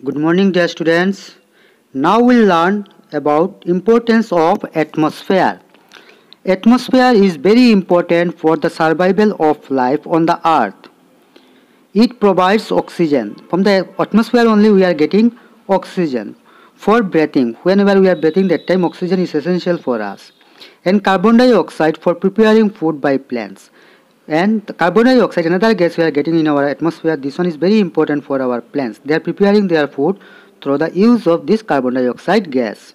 Good morning dear students. Now we'll learn about importance of atmosphere. Atmosphere is very important for the survival of life on the earth. It provides oxygen. From the atmosphere only we are getting oxygen for breathing. Whenever we are breathing, that time oxygen is essential for us. And carbon dioxide for preparing food by plants. And the carbon dioxide, another gas we are getting in our atmosphere, this one is very important for our plants. They are preparing their food through the use of this carbon dioxide gas.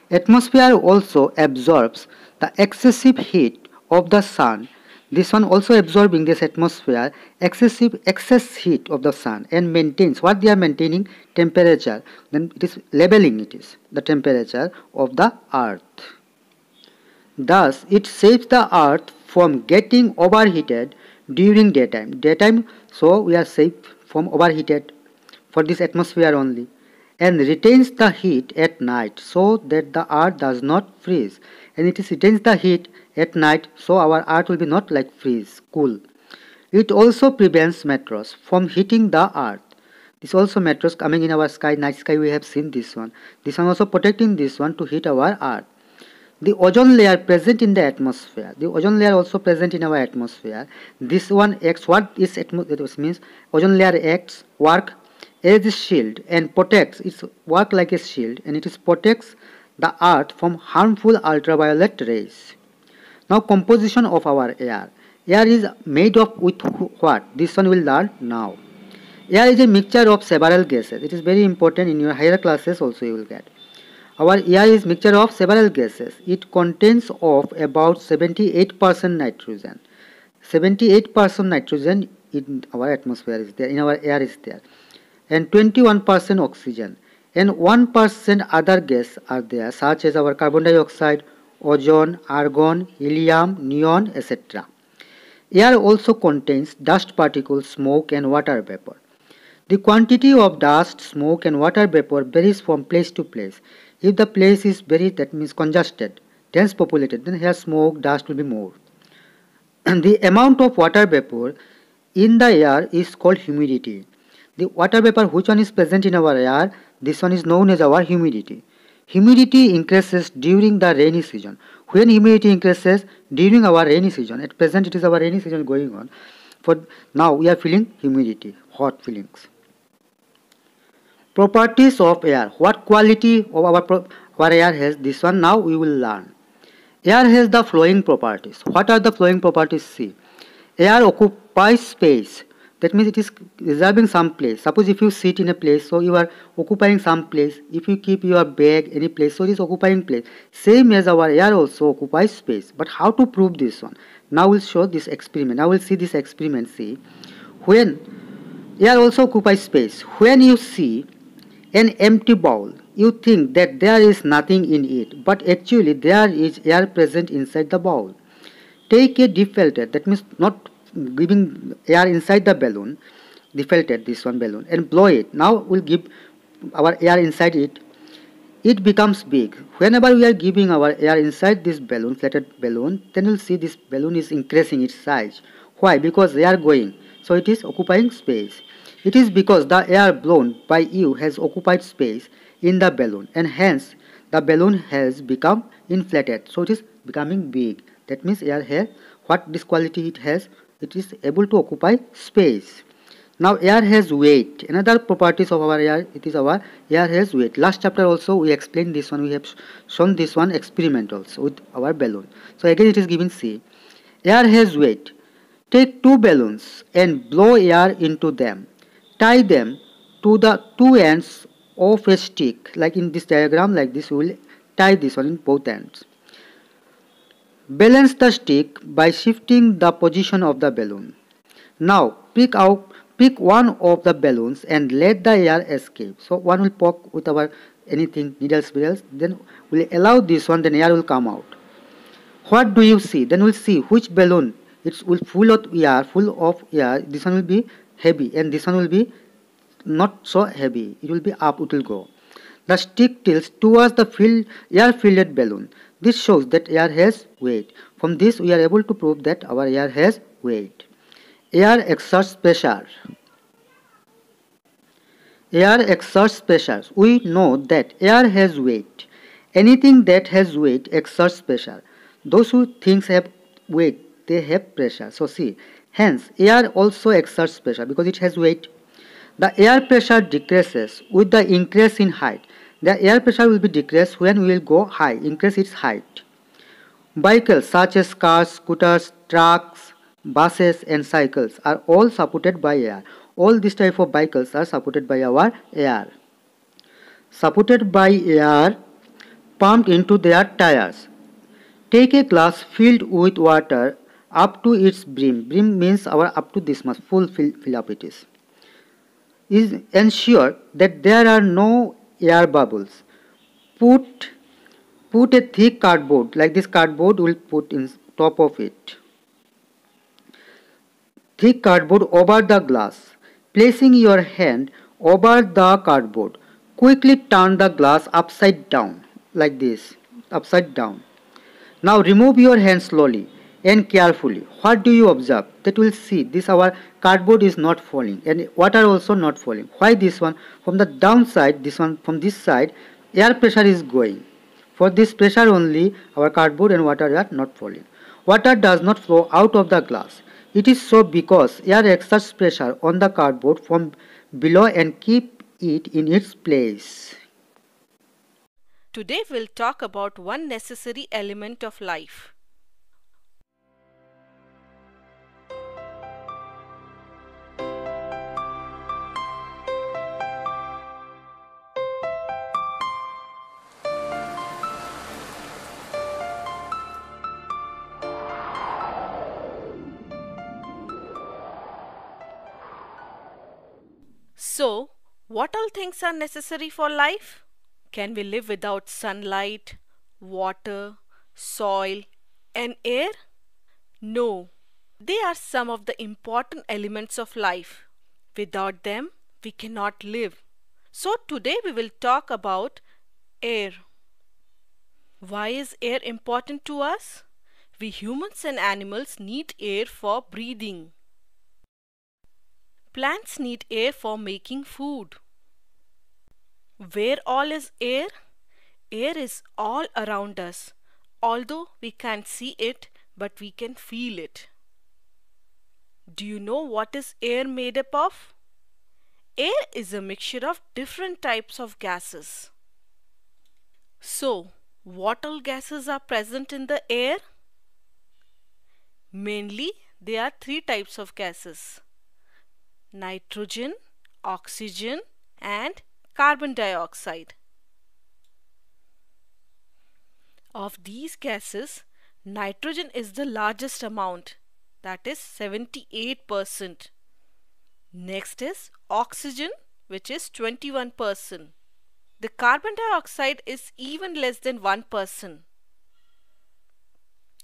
Atmosphere also absorbs the excessive heat of the sun. This one also absorbing this atmosphere excess heat of the sun and maintains what they are maintaining temperature. Then it is leveling it is the temperature of the earth. Thus, it saves the earth from getting overheated during daytime. So we are safe from overheated for this atmosphere only, and retains the heat at night so that the earth does not freeze. And it retains the heat at night so our earth will be not like freeze, cool. It also prevents meteors from hitting the earth. This also meteors coming in our sky, night sky we have seen this one. This one also protecting this one to hit our earth. The ozone layer present in the atmosphere. The ozone layer also present in our atmosphere. This one acts what is it means ozone layer acts work as a shield and protects its work like a shield, and it is protects the earth from harmful ultraviolet rays. Now composition of our air. Air is made of with what? This one will learn now. Air is a mixture of several gases. It is very important in your higher classes also you will get. Our air is mixture of several gases. It contains of about 78% nitrogen. 78% nitrogen in our atmosphere is there, in our air is there. And 21% oxygen. And 1% other gas are there, such as our carbon dioxide, ozone, argon, helium, neon, etc. Air also contains dust particles, smoke and water vapor. The quantity of dust, smoke and water vapor varies from place to place. If the place is very, that means congested, dense populated, then here smoke, dust will be more. And the amount of water vapor in the air is called humidity. The water vapor which one is present in our air, this one is known as our humidity. Humidity increases during the rainy season. When humidity increases during our rainy season, at present it is our rainy season going on. For now we are feeling humidity, hot feelings. Properties of air. What quality of our air has? This one now we will learn. Air has the flowing properties. What are the flowing properties? See. Air occupies space. That means it is reserving some place. Suppose if you sit in a place, so you are occupying some place. If you keep your bag any place, so it is occupying place. Same as our air also occupies space. But how to prove this one? Now we'll show this experiment. Now we'll see this experiment. See. When air also occupies space. When you see an empty bowl, you think that there is nothing in it, but actually there is air present inside the bowl. Take a deflated, that means not giving air inside the balloon, deflated this one balloon, and blow it. Now we'll give our air inside it. It becomes big. Whenever we are giving our air inside this balloon, flatted balloon, then you'll see this balloon is increasing its size. Why? Because they are going. So it is occupying space. It is because the air blown by you has occupied space in the balloon, and hence the balloon has become inflated. So it is becoming big. That means air has what this quality it has. It is able to occupy space. Now air has weight. Another properties of our air, it is our air has weight. Last chapter also we explained this one. We have shown this one experiment also with our balloon. So again it is given C. Air has weight. Take two balloons and blow air into them. Tie them to the two ends of a stick, like in this diagram, like this. We will tie this one in both ends. Balance the stick by shifting the position of the balloon. Now pick one of the balloons and let the air escape. So one will poke with our anything, needles, then we'll allow this one, then air will come out. What do you see? Then we'll see which balloon it will full of air. This one will be heavy and this one will be not so heavy. It will be up, it will go. The stick tilts towards the air-filled balloon. This shows that air has weight. From this we are able to prove that our air has weight. Air exerts pressure. Air exerts pressure. We know that air has weight. Anything that has weight exerts pressure. Those who things have weight, they have pressure. So see, hence air also exerts pressure because it has weight. The air pressure decreases with the increase in height. The air pressure will be decreased when we will go high, increase its height. Vehicles such as cars, scooters, trucks, buses and cycles are all supported by air. All these type of vehicles are supported by our air. Supported by air pumped into their tires. Take a glass filled with water up to its brim. Brim means our up to this much, full fill up it is. Ensure that there are no air bubbles. Put a thick cardboard like this cardboard will put in top of it. Thick cardboard over the glass. Placing your hand over the cardboard, quickly turn the glass upside down like this, upside down. Now remove your hand slowly and carefully. What do you observe? That will see this our cardboard is not falling and water also not falling. Why this one? From the downside, this one from this side, air pressure is going. For this pressure only our cardboard and water are not falling. Water does not flow out of the glass. It is so because air exerts pressure on the cardboard from below and keep it in its place. Today we'll talk about one necessary element of life. So, what all things are necessary for life? Can we live without sunlight, water, soil, and air? No, they are some of the important elements of life. Without them, we cannot live. So today we will talk about air. Why is air important to us? We humans and animals need air for breathing. Plants need air for making food. Where all is air? Air is all around us. Although we can't see it, but we can feel it. Do you know what is air made up of? Air is a mixture of different types of gases. So, what all gases are present in the air? Mainly, there are three types of gases: nitrogen, oxygen, and carbon dioxide. Of these gases, nitrogen is the largest amount, that is 78%. Next is oxygen, which is 21%. The carbon dioxide is even less than 1%.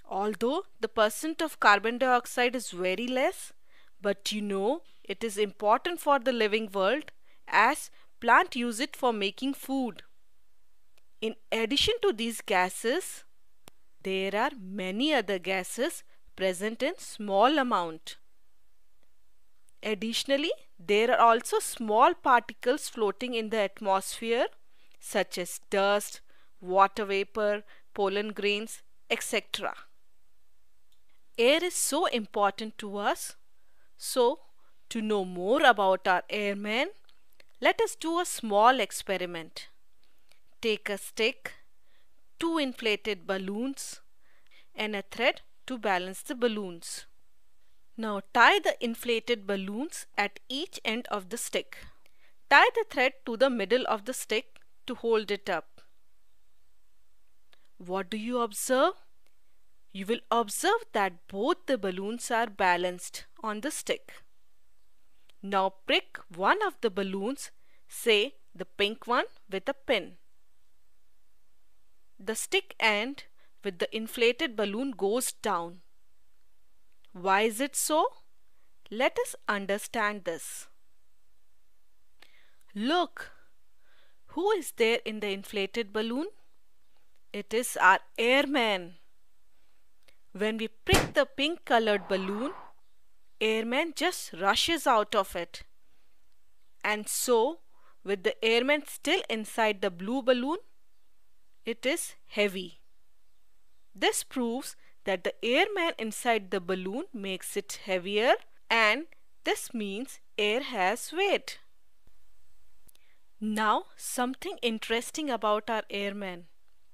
Although the percent of carbon dioxide is very less, but you know it is important for the living world as plants use it for making food. In addition to these gases, there are many other gases present in small amount. Additionally, there are also small particles floating in the atmosphere such as dust, water vapor, pollen grains, etc. Air is so important to us. So, to know more about our airman, let us do a small experiment. Take a stick, 2 inflated balloons, and a thread to balance the balloons. Now tie the inflated balloons at each end of the stick. Tie the thread to the middle of the stick to hold it up. What do you observe? You will observe that both the balloons are balanced on the stick. Now prick one of the balloons, say the pink one, with a pin. The stick end with the inflated balloon goes down. Why is it so? Let us understand this. Look, who is there in the inflated balloon? It is our airman. When we prick the pink colored balloon, airman just rushes out of it. And so, with the airman still inside the blue balloon, it is heavy. This proves that the airman inside the balloon makes it heavier, and this means air has weight. Now something interesting about our airman.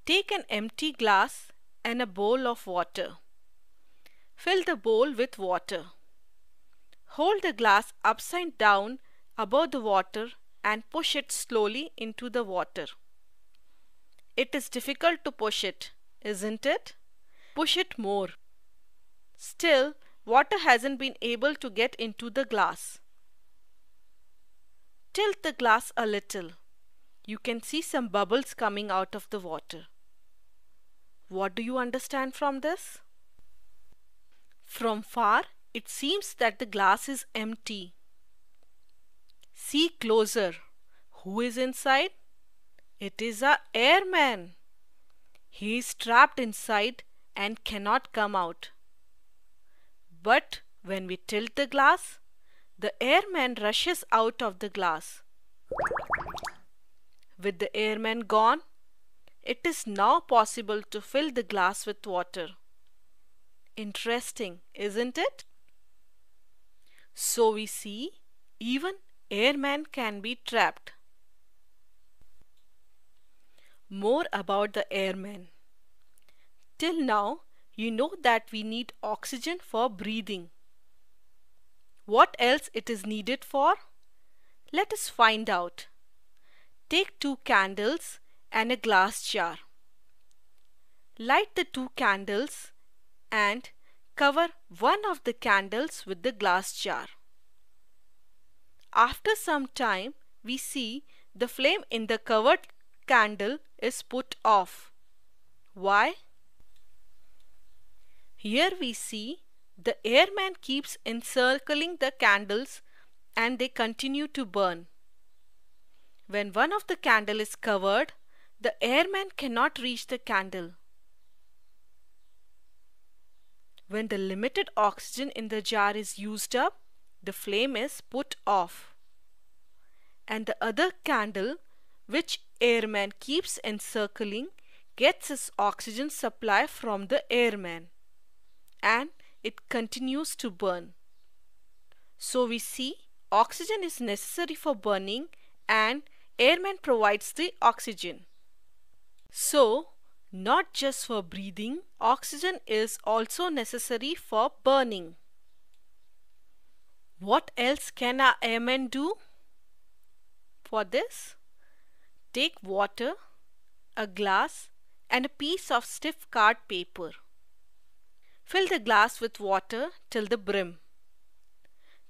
Take an empty glass and a bowl of water. Fill the bowl with water. Hold the glass upside down above the water and push it slowly into the water. It is difficult to push it, isn't it? Push it more. Still, water hasn't been able to get into the glass. Tilt the glass a little. You can see some bubbles coming out of the water. What do you understand from this? From far, it seems that the glass is empty. See closer. Who is inside? It is our airman. He is trapped inside and cannot come out. But when we tilt the glass, the airman rushes out of the glass. With the airman gone, it is now possible to fill the glass with water. Interesting, isn't it? So we see, even airman can be trapped. More about the airman. Till now, you know that we need oxygen for breathing. What else it is needed for? Let us find out. Take 2 candles and a glass jar. Light the 2 candles and cover one of the candles with the glass jar. After some time, we see the flame in the covered candle is put off. Why? Here we see the airman keeps encircling the candles and they continue to burn. When one of the candle is covered, the airman cannot reach the candle. When the limited oxygen in the jar is used up, the flame is put off. And the other candle, which airman keeps encircling, gets its oxygen supply from the airman. And it continues to burn. So we see oxygen is necessary for burning and airman provides the oxygen. So, not just for breathing, oxygen is also necessary for burning. What else can our airman do? For this, take water, a glass and a piece of stiff card paper. Fill the glass with water till the brim.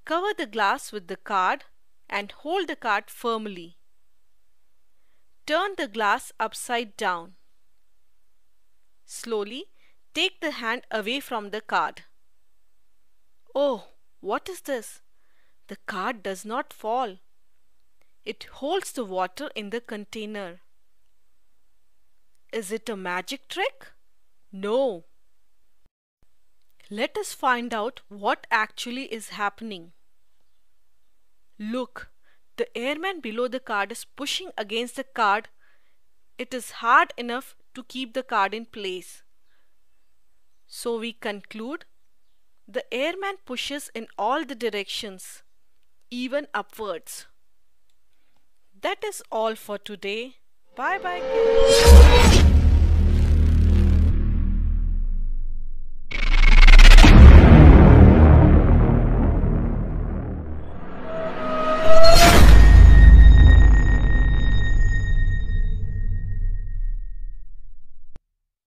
Cover the glass with the card and hold the card firmly. Turn the glass upside down. Slowly take the hand away from the card. Oh, what is this? The card does not fall. It holds the water in the container. Is it a magic trick? No. Let us find out what actually is happening. Look, the airman below the card is pushing against the card. It is hard enough to keep the card in place. So we conclude, the airman pushes in all the directions, even upwards. That is all for today. Bye bye kids.